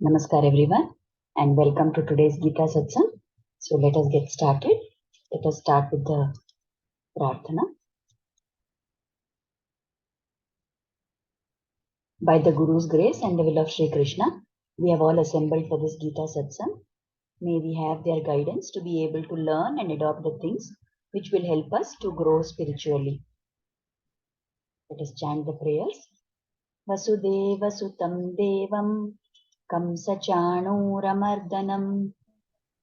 Namaskar everyone and welcome to today's Gita Satsang. So let us get started. Let us start with the Prarthana. By the Guru's grace and the will of Sri Krishna, we have all assembled for this Gita Satsang. May we have their guidance to be able to learn and adopt the things which will help us to grow spiritually. Let us chant the prayers. Vasudeva Sutam Devam Kamsachanuramardanam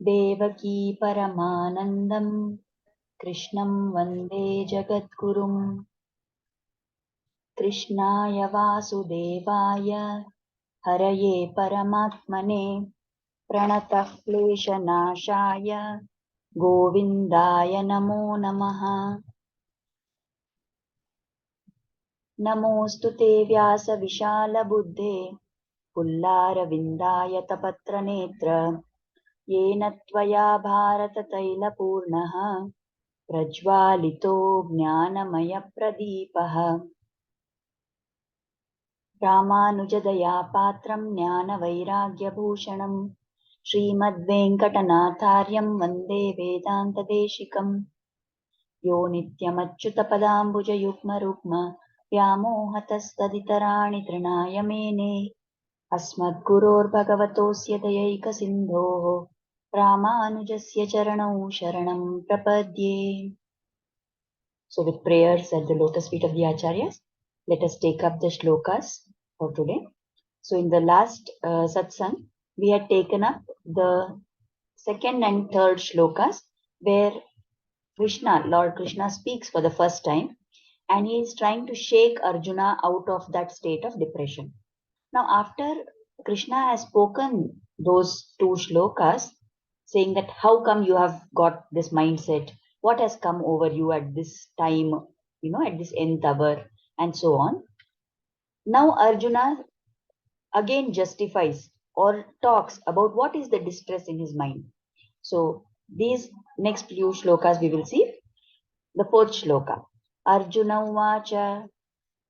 Devaki Paramanandam Krishnam Vande Jagadgurum Krishnaya Vasudevaya Haraye Paramatmane Pranatah Kleshanashaya Govindaya Namo Namaha Namostu Te Vyasa Vishala Buddhe Pullara Vindaya Tapatra Netra Yena Tvaya Bharata Taila Purnaha Prajvalito Jnanamaya Pradipaha Ramanujadaya Patram Jnana Vairagyabhushanam Srimad-Venkatanathāryam Vande Vedanta Deshikam Yo Nityamachyutapadambuja Yukma Rukma Vyamohatastaditarani Trinaya Mene Asmadguror Bhagavatosya Dayaika Sindhoho Ramanujasya Charanau Sharanam Prapadye. So with prayers at the lotus feet of the Acharyas, let us take up the shlokas for today. So in the last satsang, we had taken up the second and third shlokas where Krishna, Lord Krishna speaks for the first time and he is trying to shake Arjuna out of that state of depression. Now after Krishna has spoken those two shlokas saying that how come you have got this mindset, what has come over you at this time, at this nth hour and so on. Now Arjuna again justifies or talks about what is the distress in his mind. So these next few shlokas we will see. The fourth shloka. Arjuna uvacha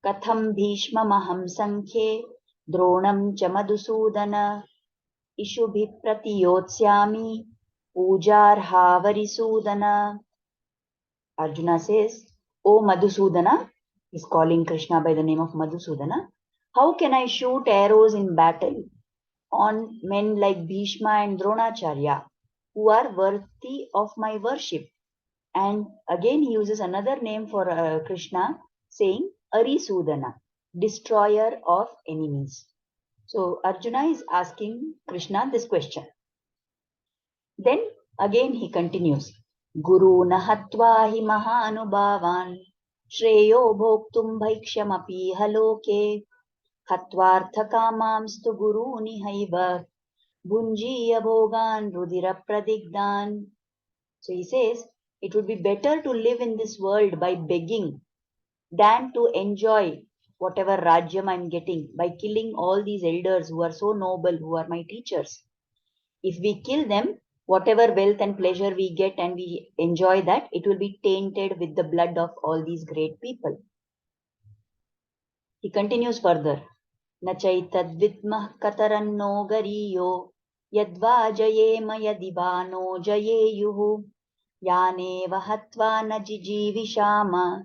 katham bhishma maham sankhe dronam cha madhusudana ishubhi pratiyotsyami pujarha varisudana. Arjuna says, O Madhusudana, he's calling Krishna by the name of Madhusudana, how can I shoot arrows in battle on men like Bheeshma and Dronacharya, who are worthy of my worship? And again he uses another name for Krishna, saying Arisudana, destroyer of enemies. So Arjuna is asking Krishna this question. Then again he continues, Guru nahatva hi mahanubhavan shreyo bhoktum bhaikshyamapi haloke hatvarthakamamstu guruni haiva bhunjiya bhogan rudira pradigdan. So he says, it would be better to live in this world by begging than to enjoy whatever rajyam I'm getting by killing all these elders who are so noble, who are my teachers. If we kill them, whatever wealth and pleasure we get and we enjoy that, it will be tainted with the blood of all these great people. He continues further. Nachaitadvidmah kataranno gariyo yadva jayema yadivano jayeyuhu yaneva hatva najijivishama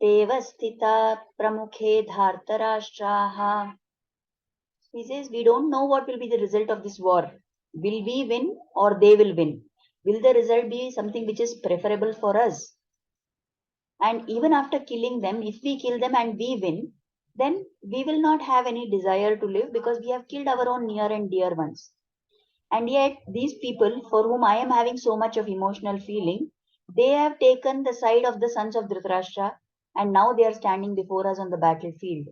tevasthita pramukhe dhartarashtraha. He says, we don't know what will be the result of this war. Will we win or they will win? Will the result be something which is preferable for us? And even after killing them, if we kill them and we win, then we will not have any desire to live because we have killed our own near and dear ones. And yet these people for whom I am having so much of emotional feeling, they have taken the side of the sons of Dhritarashtra and now they are standing before us on the battlefield.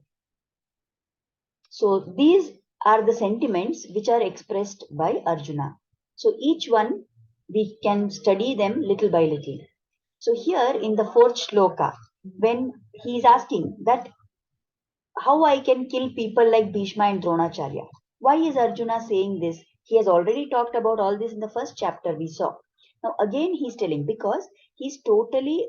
So these are the sentiments which are expressed by Arjuna. So each one, we can study them little by little. So here in the fourth shloka, when he is asking that how I can kill people like Bheeshma and Dronacharya, why is Arjuna saying this? He has already talked about all this in the first chapter we saw. Now again he's telling because he's totally,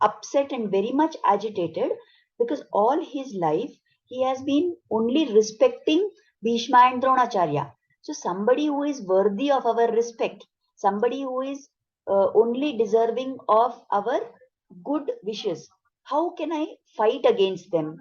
upset and very much agitated because all his life he has been only respecting Bheeshma and Dronacharya. So somebody who is worthy of our respect, somebody who is only deserving of our good wishes. How can I fight against them?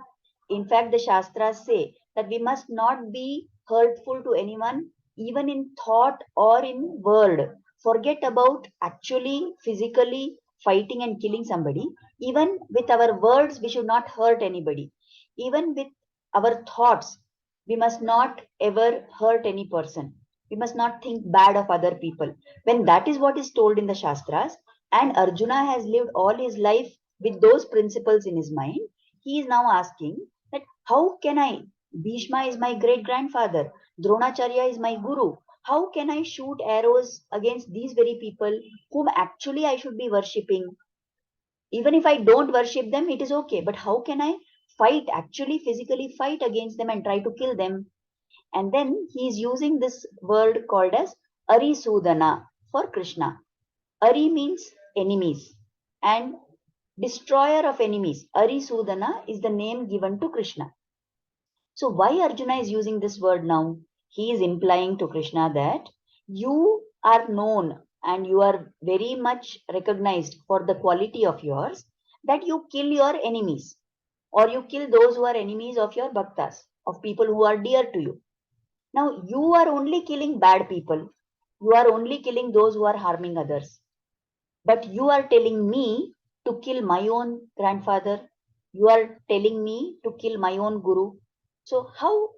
In fact, the Shastras say that we must not be hurtful to anyone, even in thought or in word. Forget about actually physically fighting and killing somebody. Even with our words, we should not hurt anybody. Even with our thoughts, we must not ever hurt any person. We must not think bad of other people. When that is what is told in the Shastras, and Arjuna has lived all his life with those principles in his mind, he is now asking that how can I? Bhishma is my great grandfather, Dronacharya is my guru. How can I shoot arrows against these very people whom actually I should be worshipping? Even if I don't worship them, it is okay. But how can I fight, actually physically fight against them and try to kill them? And then he is using this word called as Arisudana for Krishna. Ari means enemies and destroyer of enemies. Arisudana is the name given to Krishna. So why Arjuna is using this word now? He is implying to Krishna that you are known and you are very much recognized for the quality of yours, that you kill your enemies or you kill those who are enemies of your bhaktas, of people who are dear to you. Now you are only killing bad people. You are only killing those who are harming others. But you are telling me to kill my own grandfather. You are telling me to kill my own guru. So how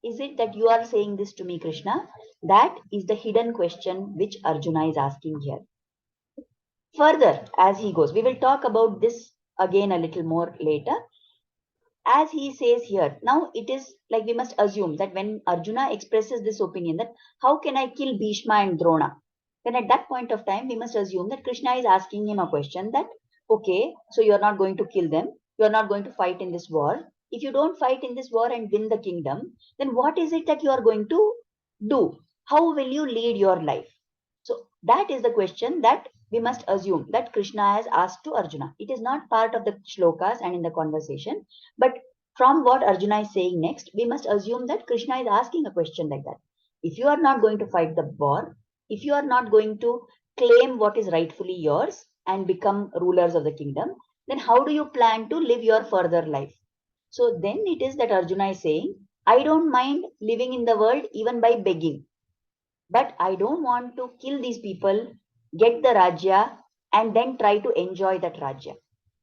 is it that you are saying this to me, Krishna? That is the hidden question which Arjuna is asking here. Further, as he goes, we will talk about this again a little more later. As he says here, now it is like we must assume that when Arjuna expresses this opinion that how can I kill Bhishma and Drona, then at that point of time we must assume that Krishna is asking him a question that, okay, so you are not going to kill them, you are not going to fight in this war. If you don't fight in this war and win the kingdom, then what is it that you are going to do? How will you lead your life? So that is the question that we must assume that Krishna has asked to Arjuna. It is not part of the shlokas and in the conversation, but from what Arjuna is saying next, we must assume that Krishna is asking a question like that. If you are not going to fight the war, if you are not going to claim what is rightfully yours and become rulers of the kingdom, then how do you plan to live your further life? So then it is that Arjuna is saying, I don't mind living in the world even by begging. But I don't want to kill these people, get the Rajya, and then try to enjoy that Rajya.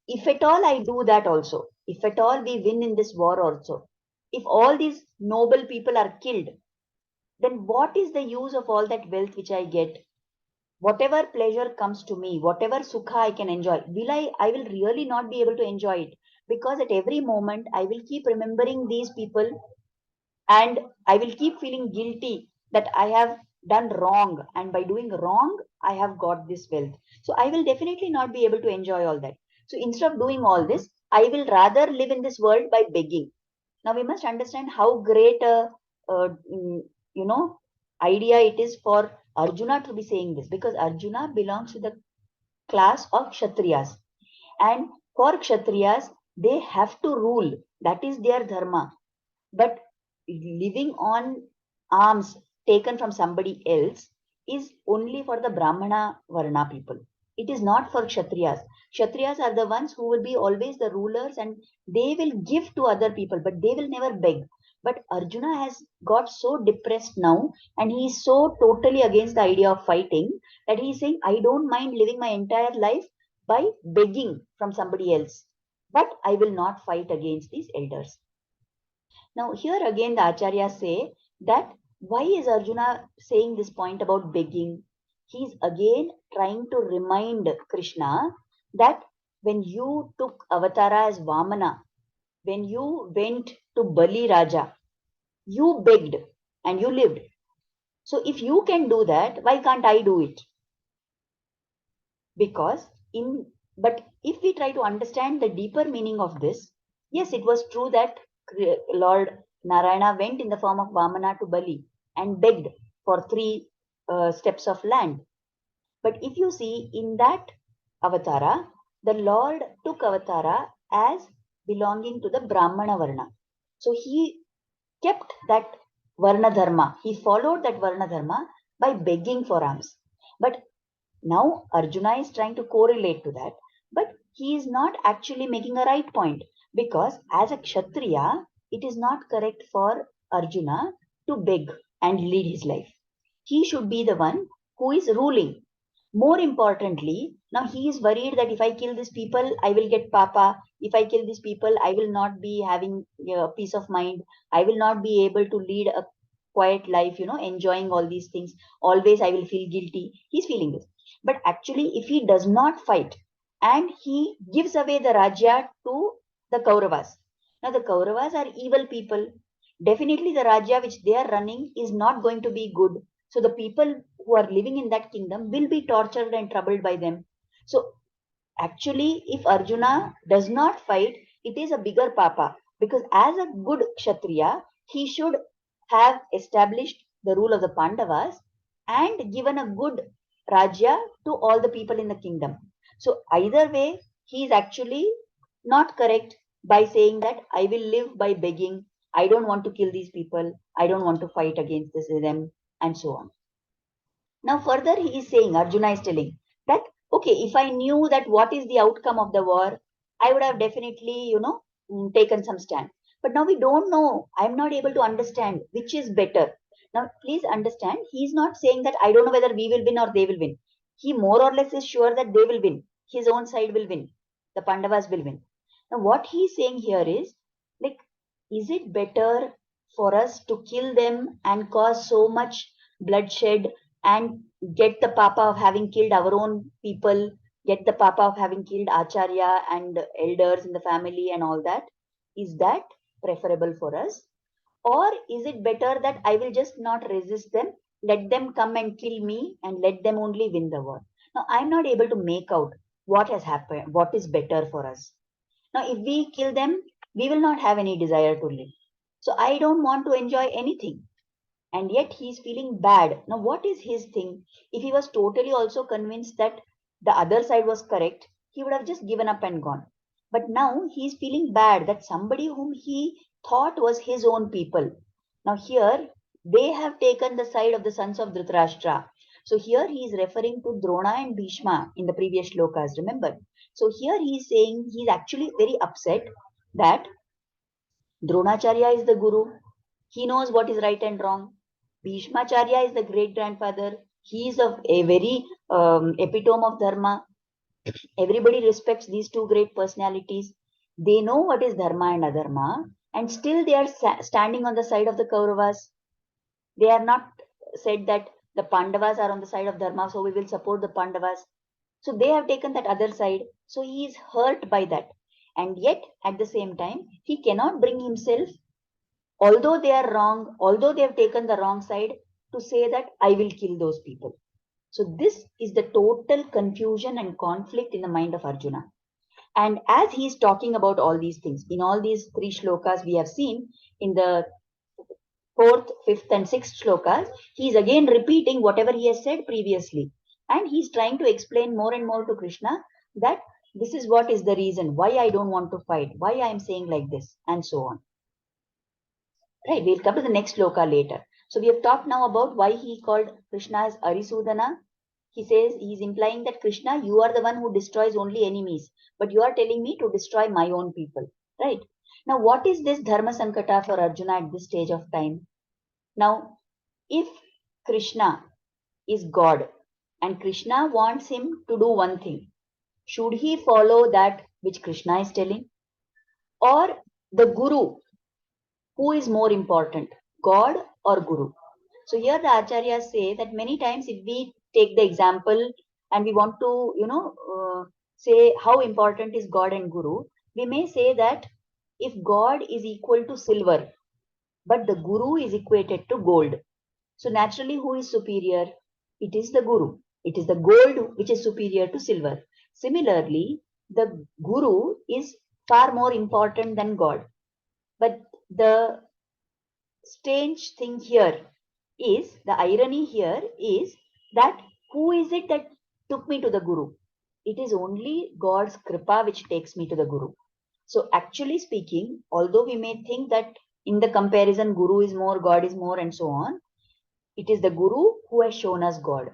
If at all I do that also, if at all we win in this war also, if all these noble people are killed, then what is the use of all that wealth which I get? Whatever pleasure comes to me, whatever sukha I can enjoy, I will really not be able to enjoy it, because at every moment I will keep remembering these people and I will keep feeling guilty that I have done wrong, and by doing wrong I have got this wealth. So I will definitely not be able to enjoy all that. So instead of doing all this, I will rather live in this world by begging. Now we must understand how great a you know idea it is for Arjuna to be saying this, because Arjuna belongs to the class of kshatriyas, and for kshatriyas they have to rule, that is their dharma. But living on alms taken from somebody else is only for the Brahmana Varna people. It is not for Kshatriyas. Kshatriyas are the ones who will be always the rulers and they will give to other people, but they will never beg. But Arjuna has got so depressed now and he is so totally against the idea of fighting that he is saying, I don't mind living my entire life by begging from somebody else, but I will not fight against these elders. Now, here again, the Acharyas say that why is Arjuna saying this point about begging? He's again trying to remind Krishna that when you took Avatara as Vamana, when you went to Bali Raja, you begged and you lived. So, if you can do that, why can't I do it? Because but if we try to understand the deeper meaning of this, yes, it was true that Lord Narayana went in the form of Vamana to Bali and begged for three steps of land. But if you see in that avatara, the Lord took avatara as belonging to the Brahmana Varna. So he kept that Varna Dharma. He followed that Varna Dharma by begging for alms. But now Arjuna is trying to correlate to that, but he is not actually making a right point, because as a Kshatriya, it is not correct for Arjuna to beg and lead his life. He should be the one who is ruling. More importantly, now he is worried that if I kill these people, I will get papa. If I kill these people, I will not be having peace of mind. I will not be able to lead a quiet life, enjoying all these things. Always I will feel guilty. He's feeling this. But actually, if he does not fight and he gives away the Rajya to the Kauravas. Now, the Kauravas are evil people. Definitely, the Rajya which they are running is not going to be good. So, the people who are living in that kingdom will be tortured and troubled by them. So, actually, if Arjuna does not fight, it is a bigger papa, because as a good Kshatriya, he should have established the rule of the Pandavas and given a good Rajya to all the people in the kingdom. So, either way, he is actually not correct by saying that I will live by begging. I don't want to kill these people. I don't want to fight against them, and so on. Now, further, he is saying, Arjuna is telling that, okay, if I knew that what is the outcome of the war, I would have definitely, taken some stand. But now we don't know. I'm not able to understand which is better. Now, please understand, he's not saying that I don't know whether we will win or they will win. He more or less is sure that they will win. His own side will win. The Pandavas will win. Now, what he's saying here is, like, is it better for us to kill them and cause so much bloodshed and get the papa of having killed our own people, get the papa of having killed Acharya and elders in the family and all that? Is that preferable for us? Or is it better that I will just not resist them, let them come and kill me, and let them only win the war? Now, I'm not able to make out what has happened, what is better for us. Now, if we kill them, we will not have any desire to live. So, I don't want to enjoy anything, and yet he's feeling bad. Now, what is his thing? If he was totally also convinced that the other side was correct, he would have just given up and gone. But now he's feeling bad that somebody whom he thought was his own people, now here they have taken the side of the sons of Dhritarashtra. So here he is referring to Drona and Bhishma in the previous shlokas, remember? So here he is saying he is actually very upset that Dronacharya is the guru. He knows what is right and wrong. Bhishmacharya is the great grandfather. He is a very epitome of dharma. Everybody respects these two great personalities. They know what is dharma and adharma, and still they are standing on the side of the Kauravas. They are not said that the Pandavas are on the side of dharma, so we will support the Pandavas. So they have taken that other side. So he is hurt by that. And yet, at the same time, he cannot bring himself, although they are wrong, although they have taken the wrong side, to say that I will kill those people. So this is the total confusion and conflict in the mind of Arjuna. And as he is talking about all these things, in all these three shlokas we have seen, in the fourth, fifth, and sixth shlokas, he is again repeating whatever he has said previously. And he is trying to explain more and more to Krishna that this is what is the reason why I don't want to fight, why I am saying like this, and so on. Right, we'll come to the next shloka later. So we have talked now about why he called Krishna as Arisudana. He says, he's implying that Krishna, you are the one who destroys only enemies, but you are telling me to destroy my own people. Right? Now, what is this dharma sankata for Arjuna at this stage of time? Now, if Krishna is God and Krishna wants him to do one thing, should he follow that which Krishna is telling? Or the Guru, who is more important, God or Guru? So here the acharyas say that many times if we take the example and we want to, say how important is God and Guru, we may say that if God is equal to silver, but the Guru is equated to gold, so naturally who is superior? It is the Guru. It is the gold which is superior to silver. Similarly, the Guru is far more important than God. But the strange thing here is, the irony here is that who is it that took me to the Guru? It is only God's kripa which takes me to the Guru. So actually speaking, although we may think that In the comparison, Guru is more, God is more, and so on. It is the Guru who has shown us God.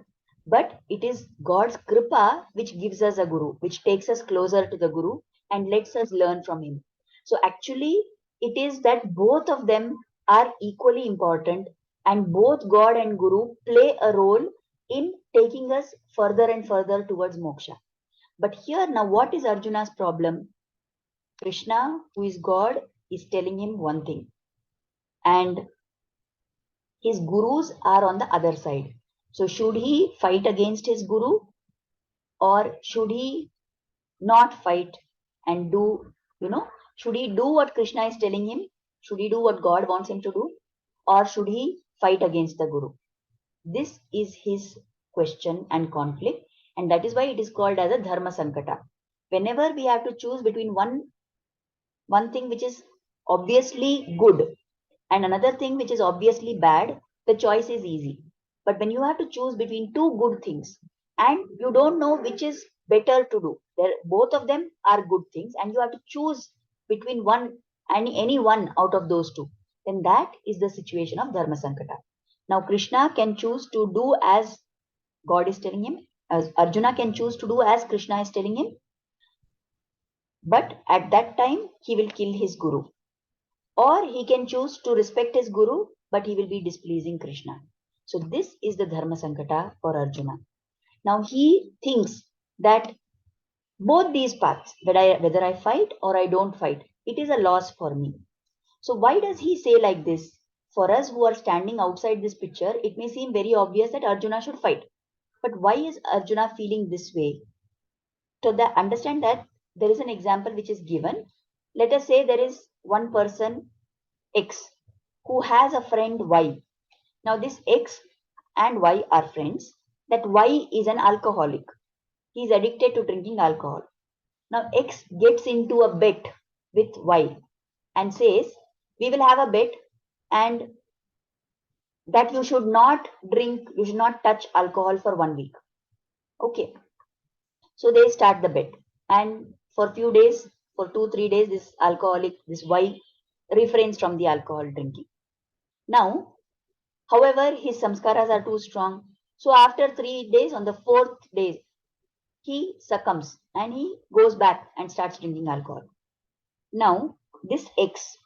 But it is God's Kripa which gives us a Guru, which takes us closer to the Guru and lets us learn from him. So actually, it is that both of them are equally important, and both God and Guru play a role in taking us further and further towards moksha. But here now, what is Arjuna's problem? Krishna, who is God, is telling him one thing, and his gurus are on the other side. So, should he fight against his guru, or should he not fight and do, should he do what Krishna is telling him? Should he do what God wants him to do? Or should he fight against the guru? This is his question and conflict, and that is why it is called as a dharmasankata. Whenever we have to choose between one thing which is obviously good and another thing which is obviously bad, the choice is easy. But when you have to choose between two good things and you don't know which is better to do, both of them are good things, and you have to choose between one and any one out of those two, then that is the situation of Dharma Sankata. Now, Krishna can choose to do as God is telling him, as Arjuna can choose to do as Krishna is telling him, but at that time he will kill his guru. Or he can choose to respect his guru, but he will be displeasing Krishna. So this is the Dharma Sankata for Arjuna. Now he thinks that both these paths, whether I fight or I don't fight, it is a loss for me. So why does he say like this? For us who are standing outside this picture, it may seem very obvious that Arjuna should fight. But why is Arjuna feeling this way? To understand that, there is an example which is given. Let us say there is one person X who has a friend Y. Now, this X and Y are friends. That Y is an alcoholic. He is addicted to drinking alcohol. Now, X gets into a bet with Y and says, we will have a bet, and that you should not drink, you should not touch alcohol for 1 week. Okay. So they start the bet. And for few days, for 2, 3 days, this alcoholic, this Y refrains from the alcohol drinking. Now, however, his samskaras are too strong. So after 3 days, on the fourth day, he succumbs and he goes back and starts drinking alcohol. Now, this X,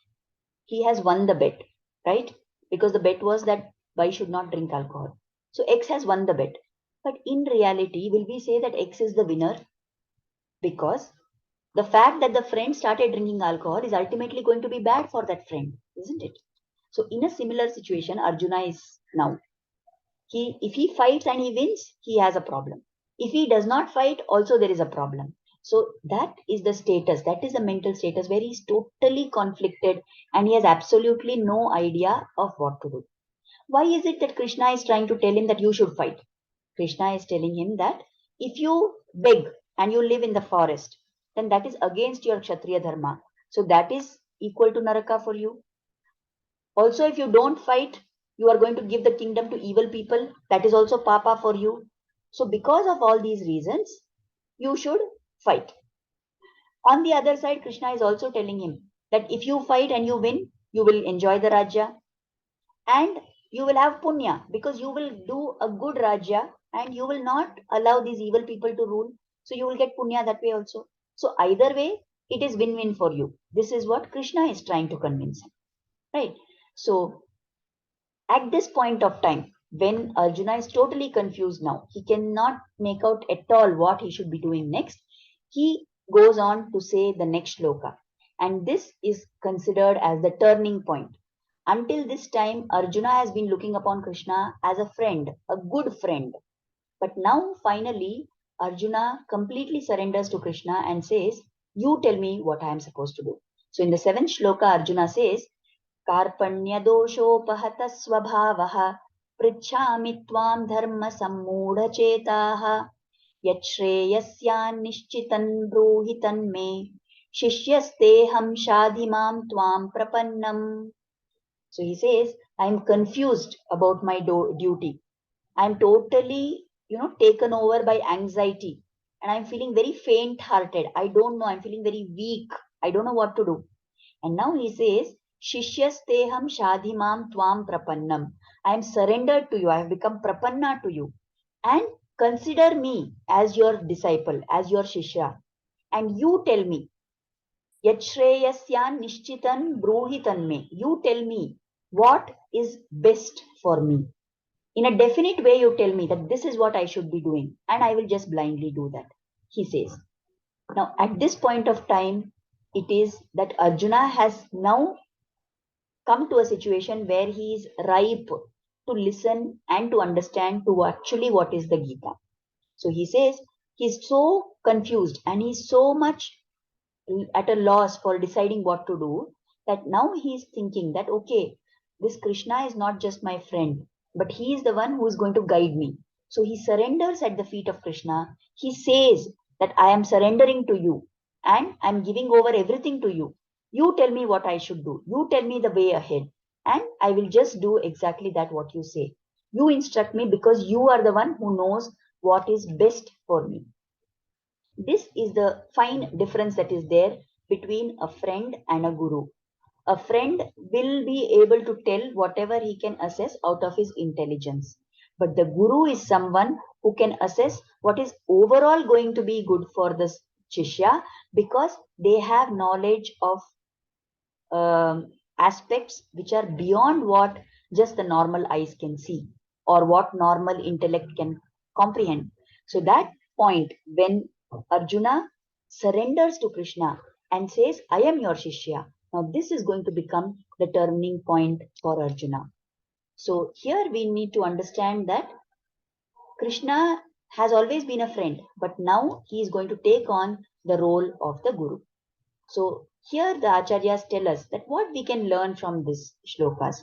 he has won the bet, right? Because the bet was that Y should not drink alcohol. So X has won the bet. But in reality, will we say that X is the winner? Because the fact that the friend started drinking alcohol is ultimately going to be bad for that friend, isn't it? So in a similar situation, Arjuna is now. If he fights and he wins, he has a problem. If he does not fight, also there is a problem. So that is the status, that is the mental status where he is totally conflicted and he has absolutely no idea of what to do. Why is it that Krishna is trying to tell him that you should fight? Krishna is telling him that if you beg and you live in the forest, then that is against your Kshatriya dharma. So that is equal to Naraka for you. Also, if you don't fight, you are going to give the kingdom to evil people. That is also papa for you. So because of all these reasons, you should fight. On the other side, Krishna is also telling him that if you fight and you win, you will enjoy the Rajya and you will have punya because you will do a good Rajya and you will not allow these evil people to rule. So you will get punya that way also. So either way, it is win-win for you. This is what Krishna is trying to convince him. Right? So at this point of time, when Arjuna is totally confused now, he cannot make out at all what he should be doing next. He goes on to say the next shloka. And this is considered as the turning point. Until this time, Arjuna has been looking upon Krishna as a friend, a good friend. But now, finally, Arjuna completely surrenders to Krishna and says, you tell me what I am supposed to do. So in the seventh shloka, Arjuna says, कार्पण्यदोषोपहतः स्वभावः पृच्छामि त्वां धर्मसम्मूढचेताः यच्छ्रेयस्यान्निश्चितं ब्रूहि तन्मे शिष्यस्तेऽहं शाधि मां त्वां प्रपन्नम्. So he says, I am confused about my duty. I am totally, taken over by anxiety and I am feeling very faint hearted. I don't know. I'm feeling very weak. I don't know what to do. And now he says, Shishyasteham shadhimam tvam prapannam. I am surrendered to you. I have become prapanna to you. And consider me as your disciple, as your shishya. And you tell me, Yachreyasyan nishchitan bruhitan me. You tell me what is best for me. In a definite way, you tell me that this is what I should be doing, and I will just blindly do that, he says. Now, at this point of time, it is that Arjuna has now come to a situation where he is ripe to listen and to understand to actually what is the Gita. So he says he's so confused and he's so much at a loss for deciding what to do, that now he is thinking that, okay, this Krishna is not just my friend, but he is the one who is going to guide me. So he surrenders at the feet of Krishna. He says that I am surrendering to you and I'm giving over everything to you. You tell me what I should do. You tell me the way ahead, and I will just do exactly that what you say. You instruct me because you are the one who knows what is best for me. This is the fine difference that is there between a friend and a guru. A friend will be able to tell whatever he can assess out of his intelligence. But the guru is someone who can assess what is overall going to be good for the shishya, because they have knowledge of aspects which are beyond what just the normal eyes can see or what normal intellect can comprehend. So that point when Arjuna surrenders to Krishna and says, I am your Shishya, now this is going to become the turning point for Arjuna. So here we need to understand that Krishna has always been a friend, but now he is going to take on the role of the Guru. So here the acharyas tell us that what we can learn from this shlokas.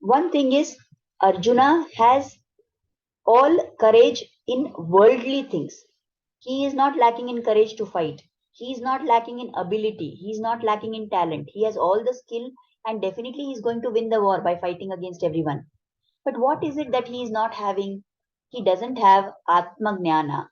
One thing is Arjuna has all courage in worldly things. He is not lacking in courage to fight. He is not lacking in ability. He is not lacking in talent. He has all the skill, and definitely he is going to win the war by fighting against everyone. But what is it that he is not having? He doesn't have Atma Gnana.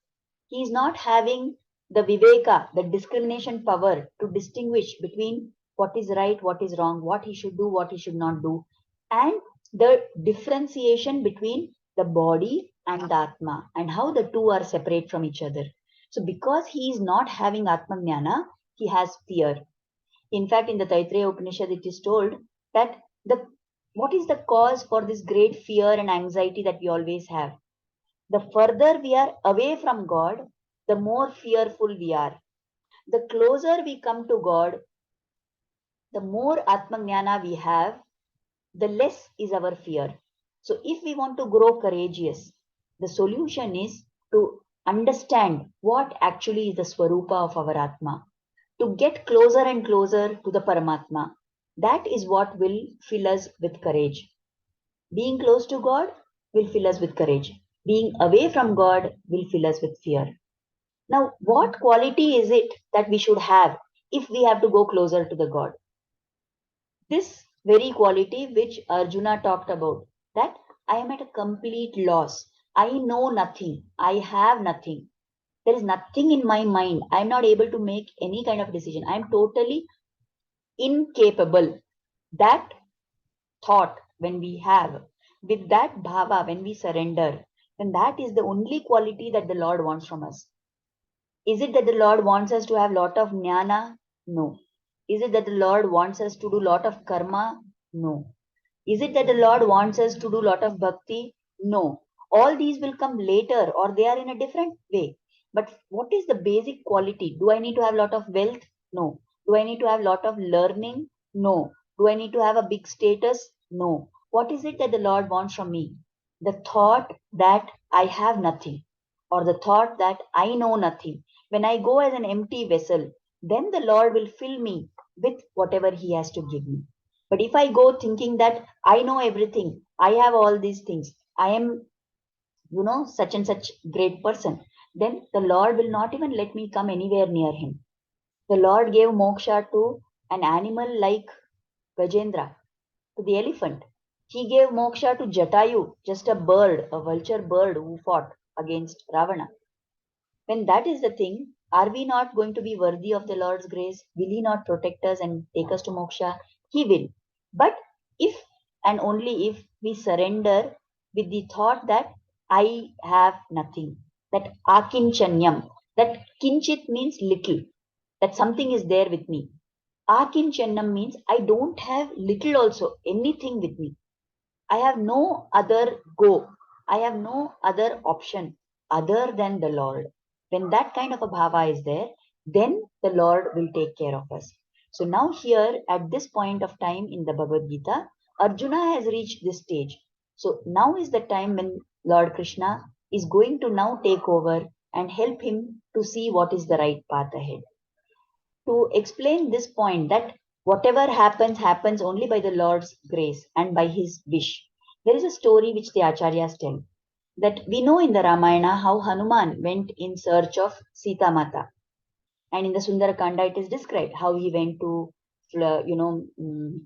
He is not having the Viveka, the discrimination power to distinguish between what is right, what is wrong, what he should do, what he should not do, and the differentiation between the body and the Atma, and how the two are separate from each other. So, because he is not having Atma Gnana, he has fear. In fact, in the Taittiriya Upanishad, it is told that the what is the cause for this great fear and anxiety that we always have? The further we are away from God, the more fearful we are. The closer we come to God, the more Atmajnana we have, the less is our fear. So if we want to grow courageous, the solution is to understand what actually is the Swarupa of our Atma, to get closer and closer to the Paramatma. That is what will fill us with courage. Being close to God will fill us with courage. Being away from God will fill us with fear. Now, what quality is it that we should have if we have to go closer to the God? This very quality which Arjuna talked about, that I am at a complete loss. I know nothing. I have nothing. There is nothing in my mind. I am not able to make any kind of decision. I am totally incapable. That thought, when we have, with that bhava, when we surrender, then that is the only quality that the Lord wants from us. Is it that the Lord wants us to have lot of jnana? No. Is it that the Lord wants us to do lot of karma? No. Is it that the Lord wants us to do lot of bhakti? No. All these will come later, or they are in a different way. But what is the basic quality? Do I need to have lot of wealth? No. Do I need to have lot of learning? No. Do I need to have a big status? No. What is it that the Lord wants from me? The thought that I have nothing, or the thought that I know nothing. When I go as an empty vessel, then the Lord will fill me with whatever He has to give me. But if I go thinking that I know everything, I have all these things, I am, such and such great person, then the Lord will not even let me come anywhere near Him. The Lord gave moksha to an animal like Gajendra, to the elephant. He gave moksha to Jatayu, just a bird, a vulture bird who fought against Ravana. When that is the thing, Are we not going to be worthy of the Lord's grace? Will He not protect us and take us to moksha? He will. But if and only if we surrender with the thought that I have nothing, that akinchanyam, that kinchit means little, that something is there with me. Akinchanyam means I don't have little also, anything with me. I have no other go. I have no other option other than the Lord. When that kind of a bhava is there, then the Lord will take care of us. So now here at this point of time in the Bhagavad Gita, Arjuna has reached this stage. So now is the time when Lord Krishna is going to now take over and help him to see what is the right path ahead. To explain this point that whatever happens, happens only by the Lord's grace and by his wish. There is a story which the Acharyas tell that we know in the Ramayana how Hanuman went in search of Sita Mata. And in the Sundarakanda, it is described how he went to,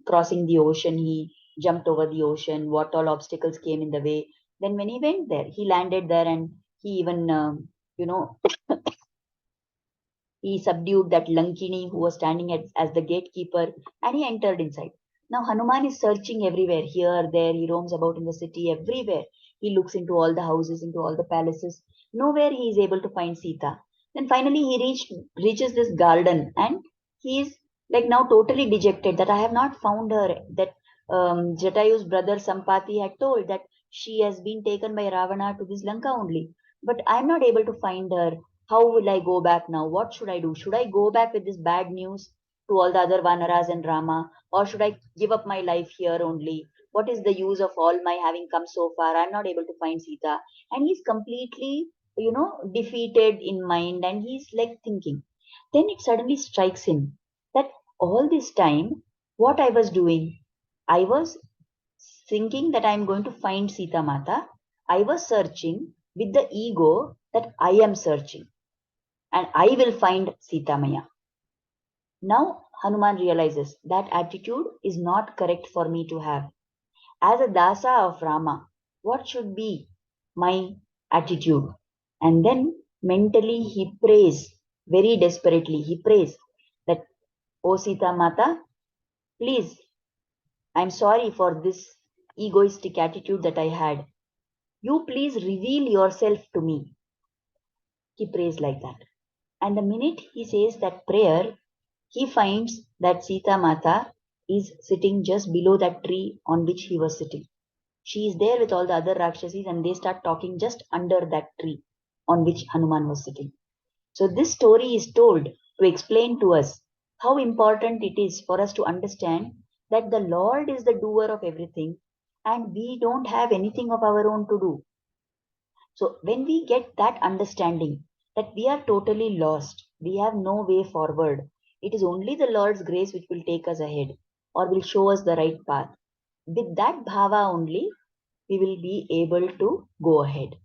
crossing the ocean, he jumped over the ocean, what all obstacles came in the way. Then when he went there, he landed there and he even, you know, he subdued that Lankini who was standing as the gatekeeper and he entered inside. Now Hanuman is searching everywhere, here, there, he roams about in the city, everywhere. He looks into all the houses, into all the palaces. Nowhere he is able to find Sita. Then finally he reaches this garden and he is like now totally dejected that I have not found her. That Jatayu's brother Sampati had told that she has been taken by Ravana to this Lanka only. But I am not able to find her. How will I go back now? What should I do? Should I go back with this bad news to all the other Vanaras and Rama? Or should I give up my life here only? What is the use of all my having come so far? I'm not able to find Sita. And he's completely, defeated in mind and he's like thinking. Then it suddenly strikes him that all this time, what I was doing, I was thinking that I'm going to find Sita Mata. I was searching with the ego that I am searching and I will find Sita Maya. Now Hanuman realizes that attitude is not correct for me to have. As a dasa of Rama, what should be my attitude? And then mentally he prays, very desperately, he prays that, O Sita Mata, please, I'm sorry for this egoistic attitude that I had. You please reveal yourself to me. He prays like that. And the minute he says that prayer, he finds that Sita Mata is sitting just below that tree on which he was sitting. She is there with all the other Rakshasis and they start talking just under that tree on which Hanuman was sitting. So this story is told to explain to us how important it is for us to understand that the Lord is the doer of everything and we don't have anything of our own to do. So when we get that understanding that we are totally lost, we have no way forward, it is only the Lord's grace which will take us ahead or will show us the right path. With that bhava only, we will be able to go ahead.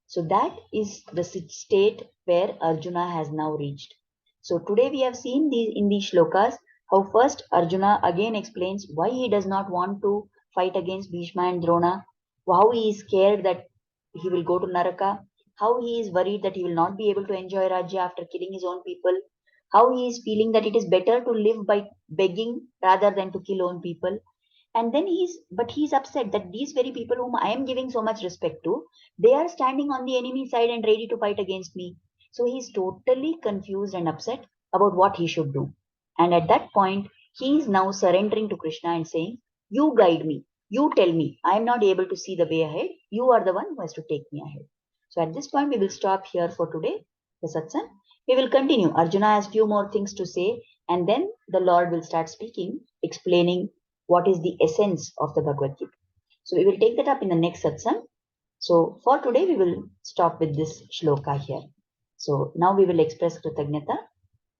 So that is the state where Arjuna has now reached. So today we have seen these in these shlokas how first Arjuna again explains why he does not want to fight against Bheeshma and Drona, how he is scared that he will go to Naraka, how he is worried that he will not be able to enjoy Rajya after killing his own people, how he is feeling that it is better to live by begging rather than to kill own people. And then he's upset that these very people whom I am giving so much respect to, they are standing on the enemy side and ready to fight against me. So he's totally confused and upset about what he should do. And at that point, he is now surrendering to Krishna and saying, you guide me, you tell me, I am not able to see the way ahead, you are the one who has to take me ahead. So at this point we will stop here for today, the satsang. We will continue. Arjuna has few more things to say and then the Lord will start speaking, explaining what is the essence of the Bhagavad Gita. So we will take that up in the next satsang. So for today, we will stop with this shloka here. So now we will express Kritagnyata.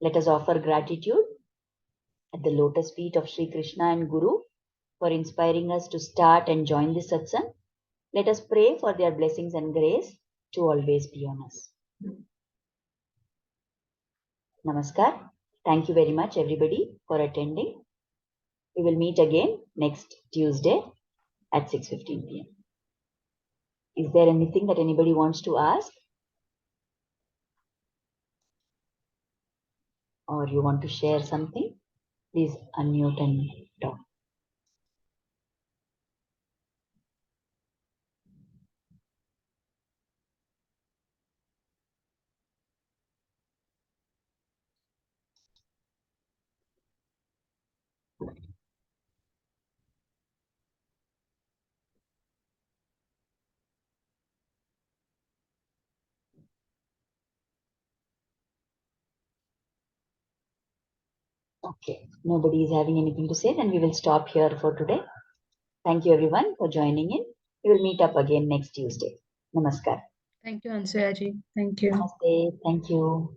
Let us offer gratitude at the lotus feet of Sri Krishna and Guru for inspiring us to start and join this satsang. Let us pray for their blessings and grace to always be on us. Namaskar. Thank you very much, everybody, for attending. We will meet again next Tuesday at 6:15 p.m. Is there anything that anybody wants to ask? or you want to share something, please unmute and talk. Okay, nobody is having anything to say, then we will stop here for today. Thank you everyone for joining in. We will meet up again next Tuesday. Namaskar. Thank you, Ansuya ji. Thank you. Namaste. Thank you.